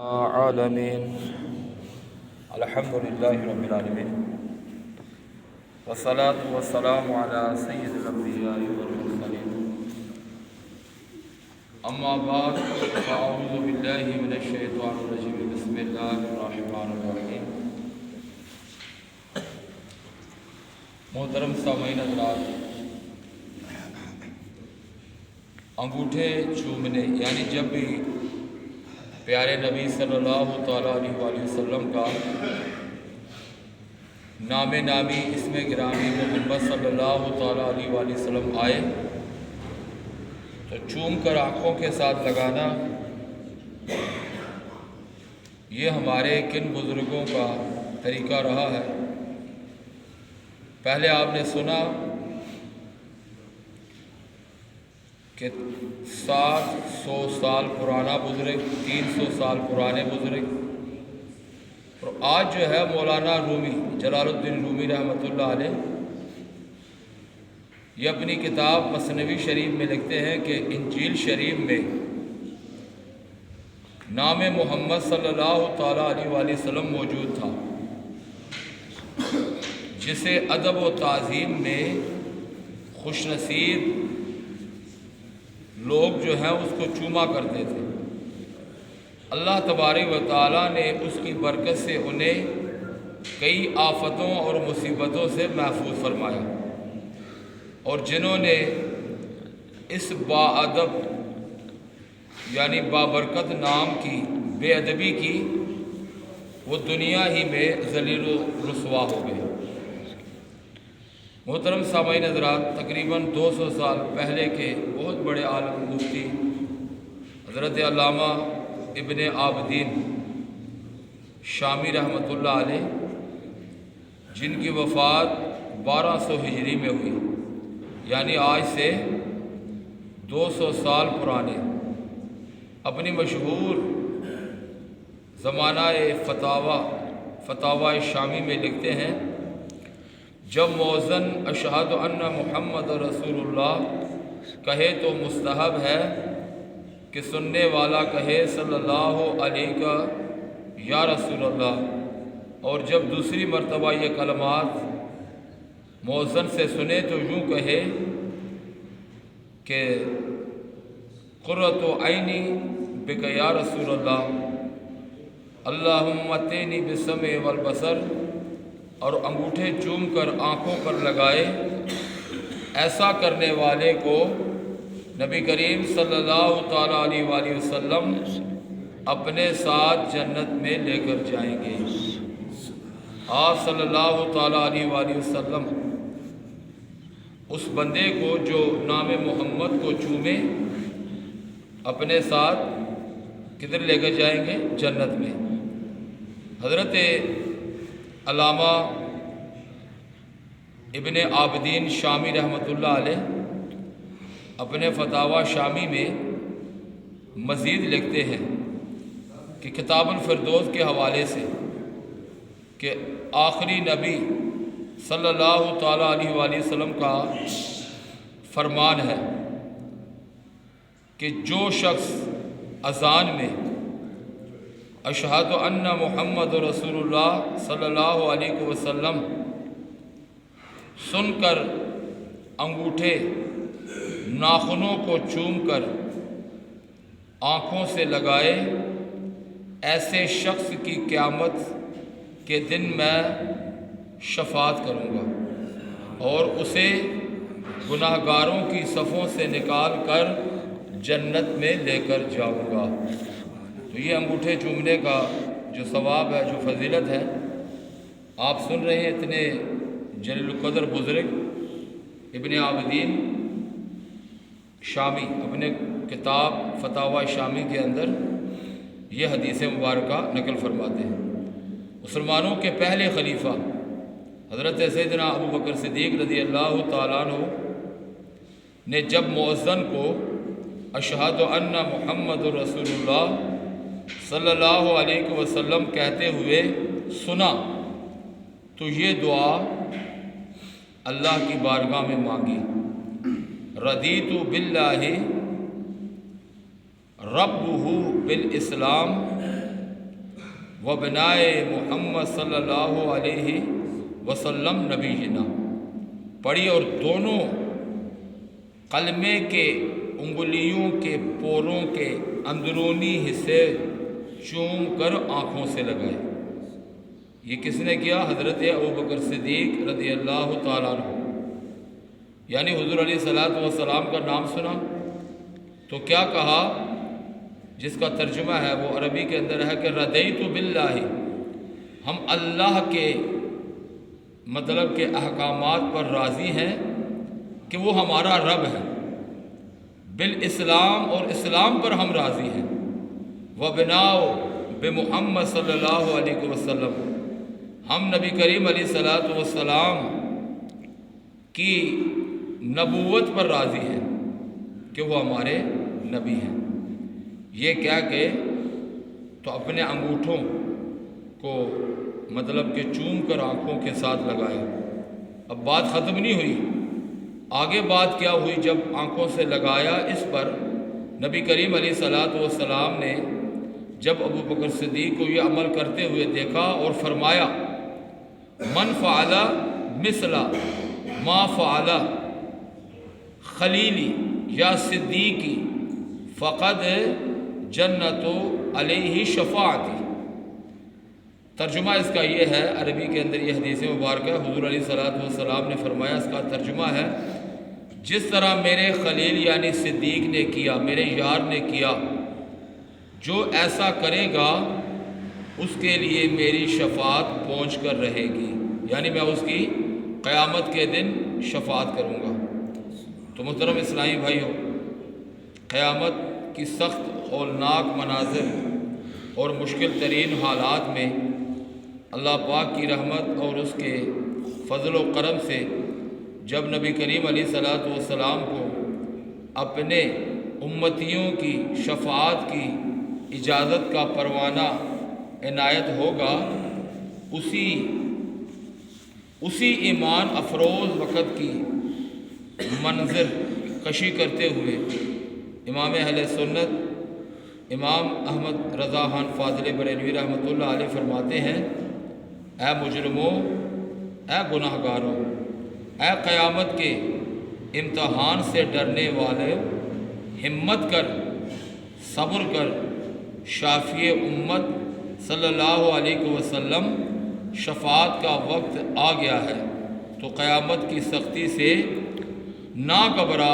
عالمین الحمد للہ رب العالمین والصلاة والسلام علی سید الانبیاء والمرسلین اما بعد فاعوذ باللہ من الشیطان الرجیم بسم اللہ الرحمن الرحیم۔ محترم سامعین حضرات، انگوٹھے چومنے یعنی جب بھی پیارے نبی صلی اللہ تعالیٰ علیہ وآلہ وسلم کا نام نامی اسم گرامی محمد صلی اللہ تعالیٰ علیہ وآلہ وسلم آئے تو چوم کر آنکھوں کے ساتھ لگانا یہ ہمارے کن بزرگوں کا طریقہ رہا ہے۔ پہلے آپ نے سنا کہ 700 سال پرانا بزرگ، 300 سال پرانے بزرگ، اور آج جو ہے مولانا رومی جلال الدین رومی رحمۃ اللہ علیہ یہ اپنی کتاب مثنوی شریف میں لکھتے ہیں کہ انجیل شریف میں نام محمد صلی اللہ تعالیٰ علیہ وآلہ وسلم موجود تھا، جسے ادب و تعظیم میں خوش نصیب لوگ جو ہیں اس کو چوما کرتے تھے۔ اللہ تبارک و تعالیٰ نے اس کی برکت سے انہیں کئی آفتوں اور مصیبتوں سے محفوظ فرمایا، اور جنہوں نے اس باادب یعنی بابرکت نام کی بے ادبی کی وہ دنیا ہی میں ذلیل و رسوا ہو گئے۔ محترم سامعین حضرات، تقریباً 200 سال پہلے کے بہت بڑے عالم مفتی حضرت علامہ ابن عابدین شامی رحمۃ اللہ علیہ، جن کی وفات 1200 ہجری میں ہوئی، یعنی آج سے 200 سال پرانے، اپنی مشہور زمانہ فتاوی شامی میں لکھتے ہیں، جب مؤذن اشہد ان محمد رسول اللہ کہے تو مستحب ہے کہ سننے والا کہے صلی اللہ علیہ یا رسول اللہ، اور جب دوسری مرتبہ یہ کلمات مؤذن سے سنے تو یوں کہے کہ قرۃ عینی بک یا رسول اللہ، اللہم تینی بالسمع والبصر، اور انگوٹھے چوم کر آنکھوں پر لگائے۔ ایسا کرنے والے کو نبی کریم صلی اللہ تعالیٰ علیہ وآلہ وسلم اپنے ساتھ جنت میں لے کر جائیں گے۔ آپ صلی اللہ تعالیٰ علیہ وآلہ وسلم اس بندے کو جو نام محمد کو چومے اپنے ساتھ کدھر لے کر جائیں گے؟ جنت میں۔ حضرت علامہ ابن عابدین شامی رحمۃ اللہ علیہ اپنے فتاوی شامی میں مزید لکھتے ہیں کہ کتاب الفردوس کے حوالے سے کہ آخری نبی صلی اللہ تعالیٰ علیہ وآلہ وسلم کا فرمان ہے کہ جو شخص اذان میں اشہد ان محمد رسول اللہ صلی اللہ علیہ وسلم سن کر انگوٹھے ناخنوں کو چوم کر آنکھوں سے لگائے، ایسے شخص کی قیامت کے دن میں شفاعت کروں گا اور اسے گناہ گاروں کی صفوں سے نکال کر جنت میں لے کر جاؤں گا۔ تو یہ انگوٹھے چومنے کا جو ثواب ہے، جو فضیلت ہے، آپ سن رہے ہیں اتنے جلیل القدر بزرگ ابن عابدین شامی اپنے کتاب فتاوی شامی کے اندر یہ حدیث مبارکہ نقل فرماتے ہیں۔ مسلمانوں کے پہلے خلیفہ حضرت سیدنا ابو بکر صدیق رضی اللہ تعالیٰ عنہ نے جب مؤذن کو اشہد ان محمد رسول اللہ صلی اللہ علیہ وسلم کہتے ہوئے سنا تو یہ دعا اللہ کی بارگاہ میں مانگی، رضیت باللہ ربہ بالاسلام व बनाए मोहम्मद सल्लल्लाहु अलैहि वसल्लम नबीना पढ़ी और दोनों कलमे के उंगलियों के पोरों के अंदरूनी हिस्से चूम कर आँखों से लगाए। ये किसने किया? हज़रत अबू बकर सिद्दीक़ रज़ियल्लाहु ताला अन्हु। यानी हुज़ूर अलैहिस्सलातु वस्सलाम का नाम सुना तो क्या कहा, जिसका तर्जुमा है वो अरबी के अंदर है कि रज़ैतु बिल्लाहि, हम अल्लाह के मतलब के अहकामात पर राज़ी हैं कि वो हमारा रब है। बिल इस्लाम, और इस्लाम पर हम राज़ी हैं। व बिनाओ बे मुहम्मद सल्लल्लाहु अलैहि वसल्लम, हम नबी करीम अलैहिस्सलातु वस्सलाम की नबूवत पर राज़ी हैं कि वो हमारे नबी हैं। ये क्या कि तो अपने अंगूठों को मतलब कि चूम कर आँखों के साथ लगाया। अब बात ख़त्म नहीं हुई, आगे बात क्या हुई? जब आँखों से लगाया इस पर नबी करीम अलैहिस्सलातु वस्सलाम ने जब अबू बकर सिद्दीक़ को ये अमल करते हुए देखा और फरमाया, मन फ़अला मिसला मा फ़अला खलीली या सिद्दीक़ी फ़क़द जन्नतो अलैहि शफ़ाअती। तर्जुमा इसका ये है, अरबी के अंदर ये हदीस मुबारक है। हुज़ूर अलैहिस्सलातु वस्सलाम ने फरमाया, इसका तर्जुमा है, जिस तरह मेरे खलील यानी सिद्दीक़ ने किया, मेरे यार ने किया, जो ऐसा करेगा उसके लिए मेरी शफ़ाअत पहुँच कर रहेगी, यानी मैं उसकी क़यामत के दिन शफ़ाअत करूँगा। तो मुहतरम इस्लामी भाइयों, क़यामत की सख्त हौलनाक मनाज़िर और मुश्किल तरीन हालात में अल्लाह पाक की रहमत और उसके फ़ज़ल व करम से जब नबी करीम अलैहिस्सलातु वस्सलाम को अपने उम्मतियों की शफ़ाअत की इजाज़त का परवाना इनायत होगा, उसी ईमान अफरोज़ वक़्त की मंज़िर कशी करते हुए इमाम अहले सुन्नत इमाम अहमद रज़ा खान फ़ाज़िल बरेलवी रहमतुल्लाह अलैह फरमाते हैं, ऐ मुजरिमों, ऐ गुनाहगारों, ऐ क़यामत के इम्तहान से डरने वाले, हिम्मत कर, सब्र कर, शाफ़ी उम्मत सल्लल्लाहु अलैहि वसल्लम शफ़ाअत का वक्त आ गया है, तो क़यामत की सख्ती से ना घबरा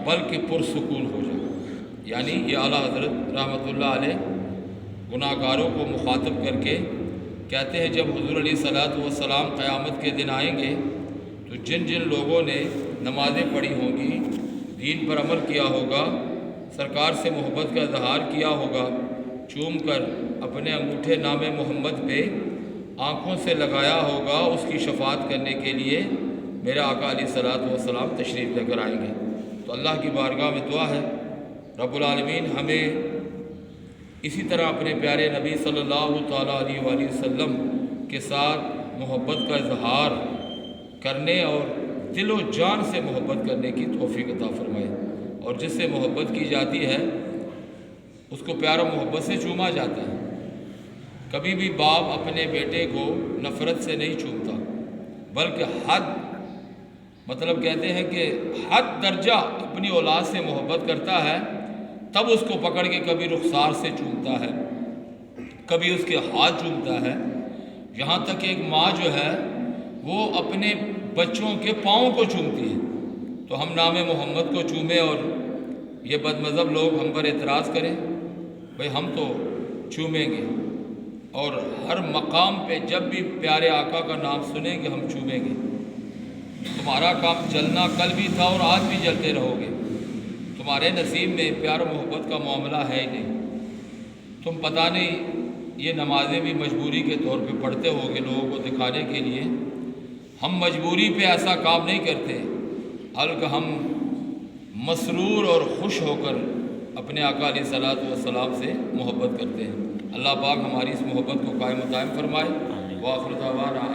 बल्कि पुरसुकून हो जा। यानी ये आला हज़रत रहमतुल्लाह अलैह गुनाहगारों को मुखातब करके कहते हैं, जब हुज़ूर अलैहिस्सलातु वस्सलाम क़यामत के दिन आएंगे तो जिन जिन लोगों ने नमाज़ें पढ़ी होंगी, दीन पर अमल किया होगा, सरकार से मोहब्बत का इज़हार किया होगा, चूम कर अपने अंगूठे नामे मोहम्मद पे आँखों से लगाया होगा, उसकी शफ़ाअत करने के लिए मेरे आका अलैहिस्सलातु वस्सलाम तशरीफ़ लेकर आएंगे। तो अल्लाह की बारगाह में दुआ है, रब्बुल आलमीन हमें इसी तरह अपने प्यारे नबी सल्लल्लाहु ताला अलैहि वसल्लम के साथ मोहब्बत का इज़हार करने और दिलो जान से मोहब्बत करने की तौफ़ीक़ अता फ़रमाए। और जिससे मोहब्बत की जाती है उसको प्यार और मोहब्बत से चूमा जाता है। कभी भी बाप अपने बेटे को नफ़रत से नहीं चूमता, बल्कि हद मतलब कहते हैं कि हद दर्जा अपनी औलाद से मोहब्बत करता है, तब उसको पकड़ के कभी रुखसार से चूमता है, कभी उसके हाथ चूमता है। यहाँ तक एक माँ जो है वो अपने बच्चों के पाँव को चूमती है। तो हम नाम मोहम्मद को चूमें और ये बदमज़हब लोग हम पर एतराज़ करें, भाई हम तो चूमेंगे और हर मकाम पे जब भी प्यारे आका का नाम सुनेंगे हम चूमेंगे। तुम्हारा काम जलना कल भी था और आज भी जलते रहोगे, तुम्हारे नसीब में प्यार मोहब्बत का मामला है ही नहीं। तुम पता नहीं ये नमाज़ें भी मजबूरी के तौर पे पढ़ते होगे लोगों को दिखाने के लिए। हम मजबूरी पे ऐसा काम नहीं करते, बल्कि हम मसरूर और खुश होकर अपने आका अलैहिस्सलातु वस्सलाम से मोहब्बत करते हैं। अल्लाह पाक हमारी इस मोहब्बत को कायम दायम फरमाए। व आखिर दावाना